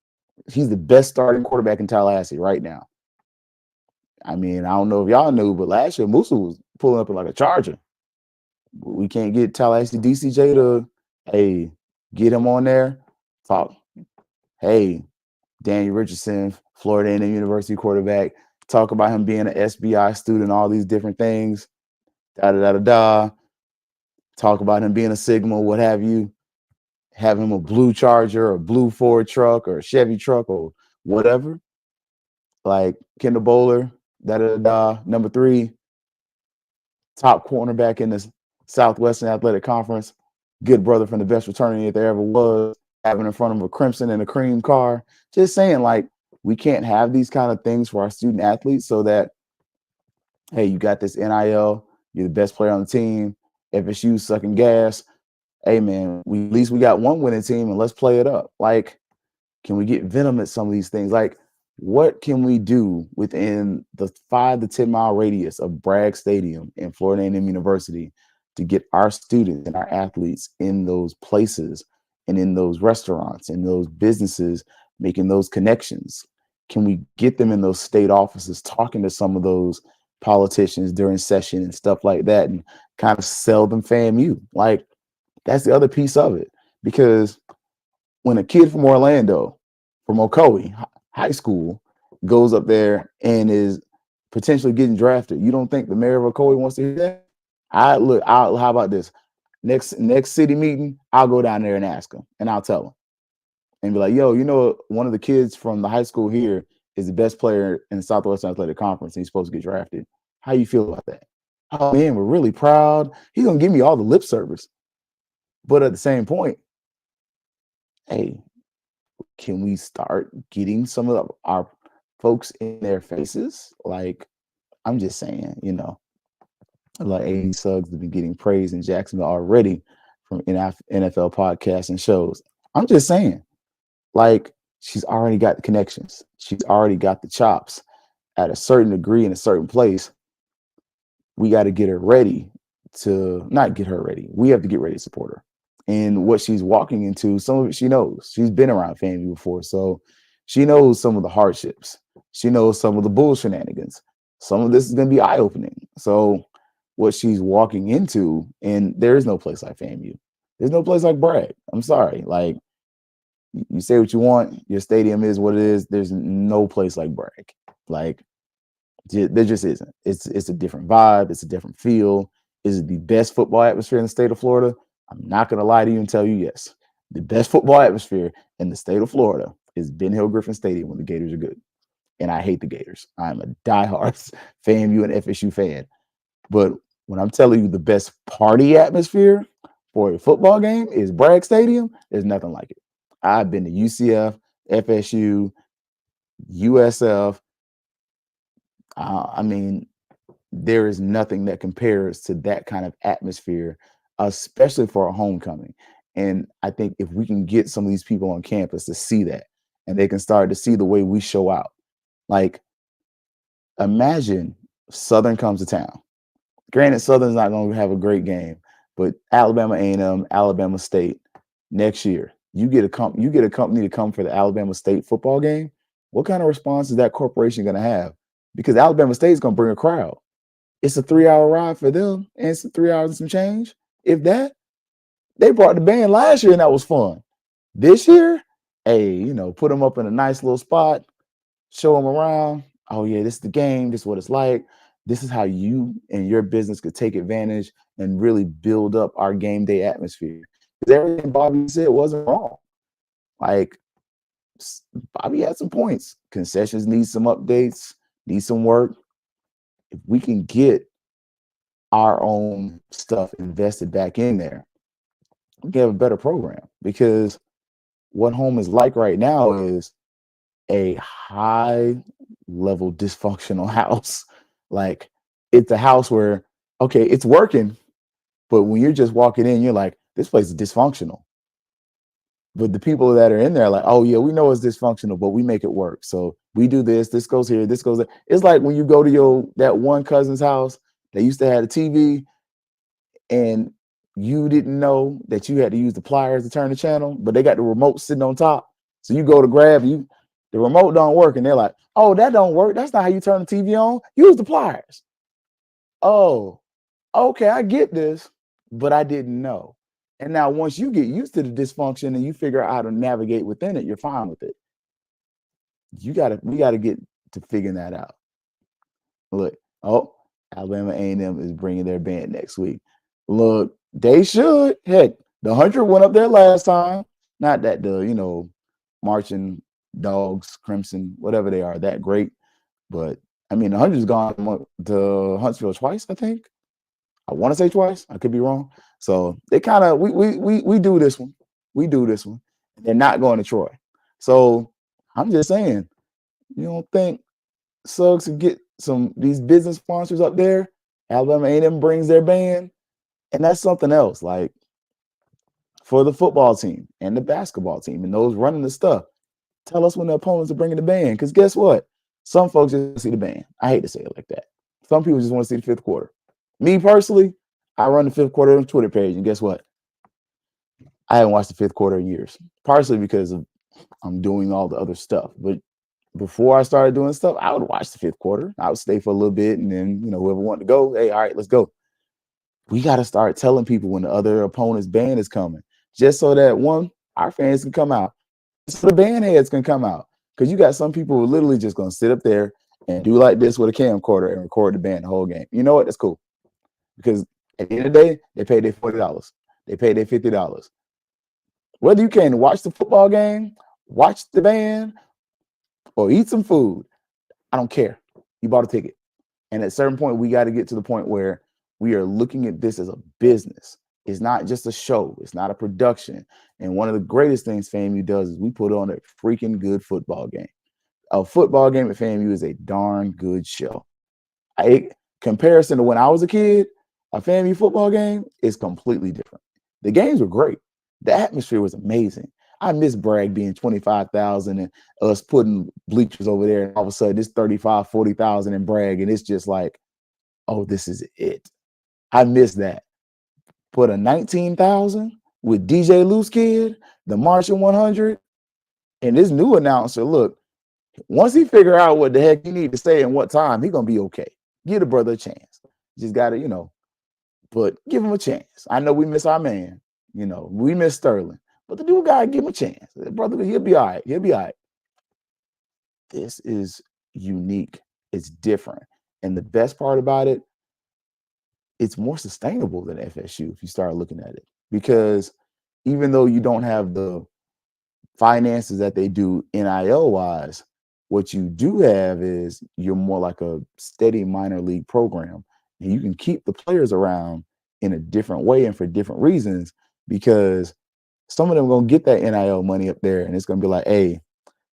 He's the best starting quarterback in Tallahassee right now. I mean, I don't know if y'all knew, but last year Musa was pulling up like a Charger. We can't get Tallahassee DCJ to, hey, get him on there. Talk, hey, Danny Richardson, Florida A&M University quarterback. Talk about him being an SBI student, all these different things. Da da da da da. Talk about him being a Sigma, what have you. Have him a blue Charger or blue Ford truck or Chevy truck or whatever. Like Kendall Bowler, da da da da. Number 3, top cornerback in the Southwestern Athletic Conference. Good brother from the best fraternity if there ever was. Having in front of a crimson and a cream car. Just saying, like, we can't have these kind of things for our student athletes, so that, hey, you got this NIL, you're the best player on the team. FSU sucking gas. Hey man, at least we got one winning team, and let's play it up. Like, can we get venom at some of these things? Like, what can we do within the 5 to 10 mile radius of Bragg Stadium in Florida A&M University to get our students and our athletes in those places and in those restaurants and those businesses, making those connections? Can we get them in those state offices, talking to some of those politicians during session and stuff like that, and kind of sell them FAMU? Like, that's the other piece of it. Because when a kid from Orlando, from Ocoee High School, goes up there and is potentially getting drafted, you don't think the mayor of Ocoee wants to hear that? How about this? Next city meeting, I'll go down there and ask him, and I'll tell him, and be like, yo, one of the kids from the high school here is the best player in the Southwestern Athletic Conference, and he's supposed to get drafted. How you feel about that? Oh man, we're really proud. He's gonna give me all the lip service. But at the same point, hey, can we start getting some of our folks in their faces? Like, I'm just saying, like Angela Suggs has been getting praise in Jacksonville already from NFL podcasts and shows. I'm just saying, like, she's already got the connections. She's already got the chops at a certain degree in a certain place. We got to get her ready to not get her ready. We have to get ready to support her. And what she's walking into, some of it she knows. She's been around FAMU before, so she knows some of the hardships. She knows some of the bull shenanigans. Some of this is going to be eye-opening. So what she's walking into, and there is no place like FAMU. There's no place like Bragg. I'm sorry. Like, you say what you want. Your stadium is what it is. There's no place like Bragg. Like, there just isn't. It's a different vibe. It's a different feel. Is it the best football atmosphere in the state of Florida? I'm not going to lie to you and tell you yes. The best football atmosphere in the state of Florida is Ben Hill Griffin Stadium when the Gators are good. And I hate the Gators. I'm a diehard FAMU and FSU fan. But when I'm telling you the best party atmosphere for a football game is Bragg Stadium, there's nothing like it. I've been to UCF, FSU, USF. I mean, there is nothing that compares to that kind of atmosphere, especially for a homecoming. And I think if we can get some of these people on campus to see that, and they can start to see the way we show out, like imagine Southern comes to town. Granted, Southern's not going to have a great game, but Alabama A&M, Alabama State next year, you get a company to come for the Alabama State football game. What kind of response is that corporation going to have? Because Alabama State is going to bring a crowd. It's a 3-hour ride for them, and it's 3 hours and some change. If that, they brought the band last year, and that was fun. This year, hey, put them up in a nice little spot, show them around. Oh yeah, this is the game. This is what it's like. This is how you and your business could take advantage and really build up our game day atmosphere. Because everything Bobby said wasn't wrong. Like Bobby had some points. Concessions need some updates, need some work. If we can get our own stuff invested back in there, we can have a better program. Because what home is like right now is a high level dysfunctional house. Like it's a house where, okay, it's working, but when you're just walking in, you're like, this place is dysfunctional. But the people that are in there are like, oh yeah, we know it's dysfunctional, but we make it work. So we do this goes here, this goes there. It's like when you go to that one cousin's house, they used to have a TV and you didn't know that you had to use the pliers to turn the channel, but they got the remote sitting on top. So you go to grab the remote don't work, and they're like, oh, that don't work. That's not how you turn the TV on. Use the pliers. Oh, okay, I get this, but I didn't know. And now once you get used to the dysfunction and you figure out how to navigate within it, you're fine with it. We gotta get to figuring that out. Look, Alabama A&M is bringing their band next week. Look, they should. Heck, the 100 went up there last time. Not that the marching dogs, crimson, whatever they are, that great. But I mean, the 100's gone to Huntsville twice, I think. I want to say twice. I could be wrong. So they kind of we do this one. We do this one. They're not going to Troy. So I'm just saying, you don't think Suggs could get these business sponsors up there? Alabama A&M brings their band, and that's something else. Like for the football team and the basketball team and those running the stuff, tell us when the opponents are bringing the band. Because guess what? Some folks just see the band. I hate to say it like that. Some people just want to see the fifth quarter. Me personally, I run the fifth quarter on the Twitter page, and guess what? I haven't watched the fifth quarter in years, partially because I'm doing all the other stuff. But before I started doing stuff, I would watch the fifth quarter. I would stay for a little bit, and then whoever wanted to go, hey, all right, let's go. We got to start telling people when the other opponent's band is coming, just so that our fans can come out, so the band heads can come out. Because you got some people who are literally just going to sit up there and do like this with a camcorder and record the band the whole game. You know what? That's cool. Because at the end of the day, they paid their $40. They paid their $50. Whether you came to watch the football game, watch the band, or eat some food, I don't care. You bought a ticket. And at a certain point, we got to get to the point where we are looking at this as a business. It's not just a show. It's not a production. And one of the greatest things FAMU does is we put on a freaking good football game. A football game at FAMU is a darn good show. Comparison to when I was a kid, a FAMU football game is completely different. The games were great. The atmosphere was amazing. I miss Bragg being 25,000 and us putting bleachers over there, and all of a sudden it's 35, 40,000 in Bragg, and it's just like, oh, this is it. I miss that. Put a 19,000 with DJ Loose Kid, the Martian 100, and this new announcer. Look, once he figure out what the heck he need to say and what time, he gonna be okay. Give the brother a chance. Just gotta, but give him a chance. I know we miss our man. We miss Sterling, but the dude gotta give him a chance. Brother, he'll be all right. He'll be all right. This is unique. It's different. And the best part about it, it's more sustainable than FSU if you start looking at it. Because even though you don't have the finances that they do NIL wise, what you do have is you're more like a steady minor league program. And you can keep the players around in a different way and for different reasons because some of them are going to get that NIL money up there and it's going to be like, hey,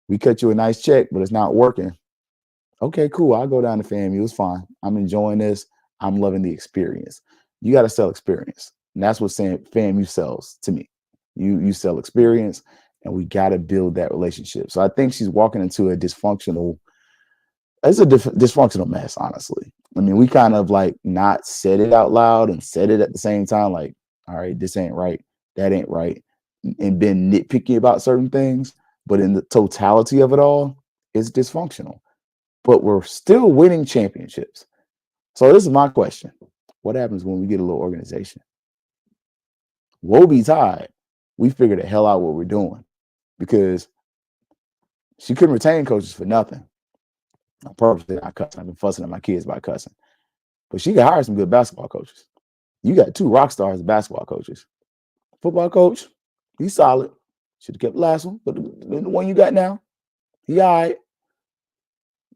we cut you a nice check, but it's not working. Okay, cool. I'll go down to FAMU. It's fine. I'm enjoying this. I'm loving the experience. You got to sell experience. And that's what saying FAMU sells to me. You sell experience and we got to build that relationship. So I think she's walking into a dysfunctional, it's a dysfunctional mess, honestly. I mean, we kind of like not said it out loud and said it at the same time, like, all right, this ain't right, that ain't right, and been nitpicky about certain things. But in the totality of it all, it's dysfunctional. But we're still winning championships. So this is my question. What happens when we get a little organization? Woe be tied. We figured the hell out what we're doing because she couldn't retain coaches for nothing. On purpose, they're not cussing. I've been fussing at my kids by cussing. But she could hire some good basketball coaches. You got 2 rock stars basketball coaches. Football coach, he's solid. Should have kept the last one, but the one you got now, he all right.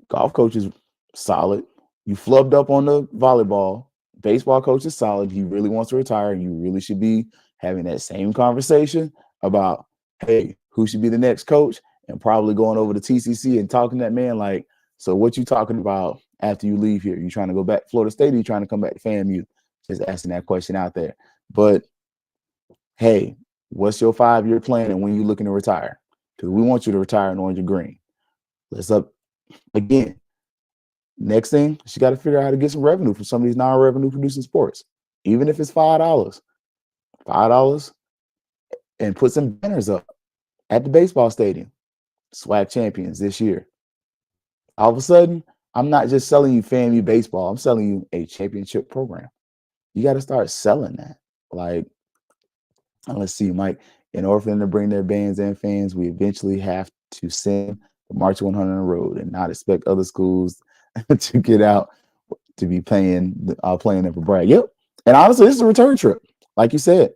Golf coach is solid. You flubbed up on the volleyball. Baseball coach is solid. He really wants to retire. You really should be having that same conversation about, hey, who should be the next coach? And probably going over to TCC and talking to that man like, so what you talking about after you leave here? You trying to go back to Florida State or you trying to come back to FAMU? Just asking that question out there. But, hey, what's your 5-year plan and when you looking to retire? Because we want you to retire in orange and green. Let's up again. Next thing, she got to figure out how to get some revenue from some of these non-revenue producing sports, even if it's $5 and put some banners up at the baseball stadium. SWAC champions this year. All of a sudden, I'm not just selling you FAMU baseball. I'm selling you a championship program. You got to start selling that. Like, let's see, Mike, in order for them to bring their bands and fans, we eventually have to send the March 100 on the road and not expect other schools to get out to be playing them for brag. Yep. And honestly, this is a return trip. Like you said,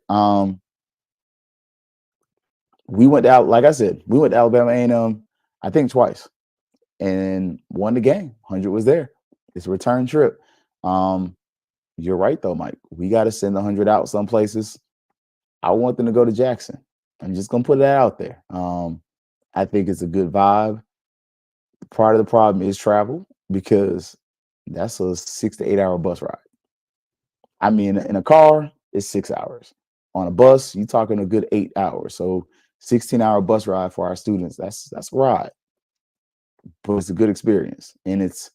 we went out, like I said, we went to Alabama A&M, I think twice, and won the game. 100 was there. It's a return trip. You're right, though, Mike. We got to send the 100 out some places. I want them to go to Jackson. I'm just going to put that out there. I think it's a good vibe. Part of the problem is travel because that's a 6 to 8 hour bus ride. I mean, in a car, it's 6 hours. On a bus, you're talking a good 8 hours. So 16-hour bus ride for our students. That's a ride. But it's a good experience. And it's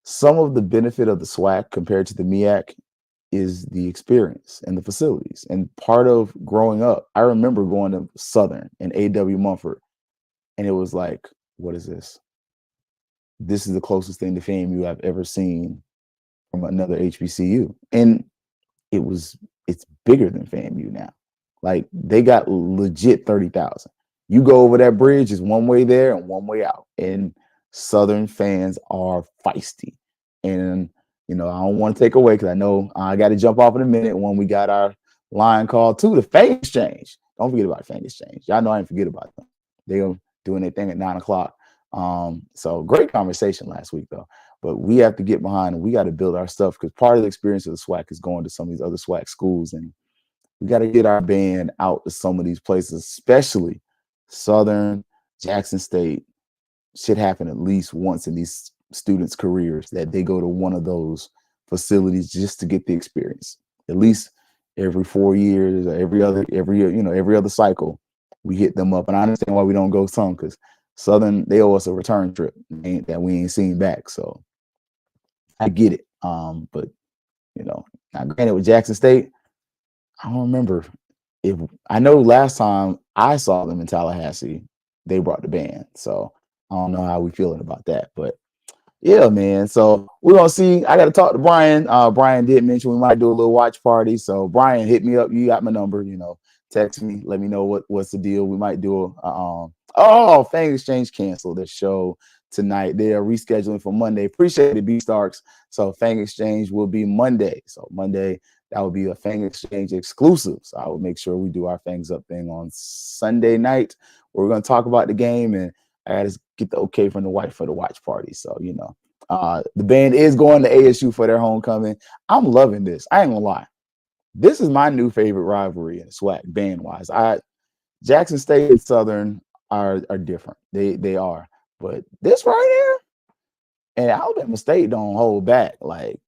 some of the benefit of the SWAC compared to the MEAC is the experience and the facilities. And part of growing up, I remember going to Southern and A.W. Mumford, and it was like, what is this? This is the closest thing to FAMU I've ever seen from another HBCU. And it's bigger than FAMU now. Like, they got legit 30,000. You go over that bridge, is one way there and one way out. And Southern fans are feisty. And, I don't want to take away because I know I got to jump off in a minute when we got our line called to the Fangs Exchange. Don't forget about Fangs Exchange. Y'all know I didn't forget about them. They're doing their thing at 9 o'clock. So great conversation last week, though. But we have to get behind and we got to build our stuff because part of the experience of the SWAC is going to some of these other SWAC schools. And we got to get our band out to some of these places, especially Southern, Jackson State. Should happen at least once in these students' careers that they go to one of those facilities just to get the experience. At least every 4 years or every other cycle, we hit them up. And I understand why we don't go some because Southern, they owe us a return trip that we ain't seen back. So I get it. But now granted with Jackson State, I don't remember I know last time I saw them in Tallahassee, they brought the band. So I don't know how we feeling about that, but yeah, man. So we're gonna see. I got to talk to Brian. Brian did mention we might do a little watch party. So Brian, hit me up. You got my number. Text me. Let me know what's the deal. We might do Fangs Exchange canceled their show. tonight. They are rescheduling for Monday. Appreciate it, B Starks. So Fang Exchange will be Monday. So Monday, that will be a Fang Exchange exclusive. So I will make sure we do our Fangs Up thing on Sunday night. We're going to talk about the game, and I got to get the okay from the wife for the watch party. So, the band is going to ASU for their homecoming. I'm loving this. I ain't gonna lie. This is my new favorite rivalry in SWAC band-wise. Jackson State and Southern are different. They are. But this right here, and Alabama State don't hold back. Like,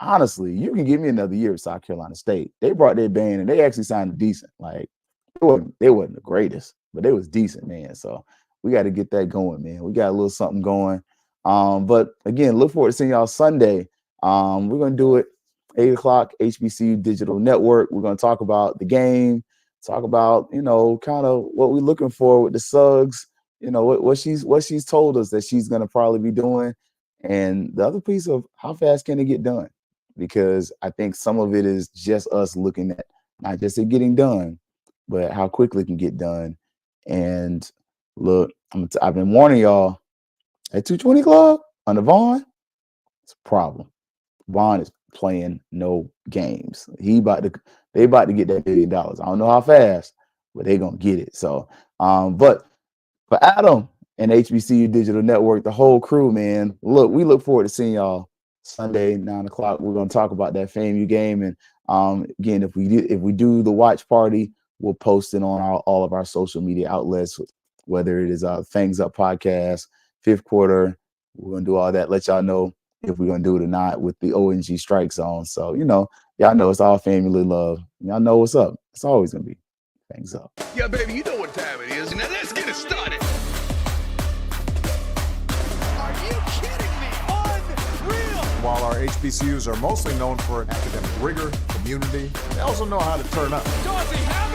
honestly, you can give me another year at South Carolina State. They brought their band and they actually sounded decent. Like, they wasn't the greatest, but they was decent, man. So we got to get that going, man. We got a little something going. But again, look forward to seeing y'all Sunday. We're gonna do it 8 o'clock, HBCU Digital Network. We're gonna talk about the game, talk about kind of what we're looking for with the Suggs. What she's told us that she's gonna probably be doing, and the other piece of how fast can it get done, because I think some of it is just us looking at not just it getting done, but how quickly it can get done. And look, I've been warning y'all, at 220 Club under Vaughn, it's a problem. Vaughn is playing no games. They about to get that $1 billion. I don't know how fast, but they're gonna get it. So, but for Adam and HBCU Digital Network, the whole crew, man, we look forward to seeing y'all Sunday, 9 o'clock. We're gonna talk about that FAMU game, and again, if we do the watch party, we'll post it on all of our social media outlets, whether it is Fangs Up podcast, fifth quarter. We're gonna do all that. Let y'all know if we're gonna do it or not with the ONG strike zone. So y'all know it's all family love. Y'all know what's up. It's always gonna be Fangs Up. Yeah, baby, you know what time it is. Now let's get it started. Are you kidding me? Unreal! While our HBCUs are mostly known for academic rigor, community, they also know how to turn up. Dorsey, how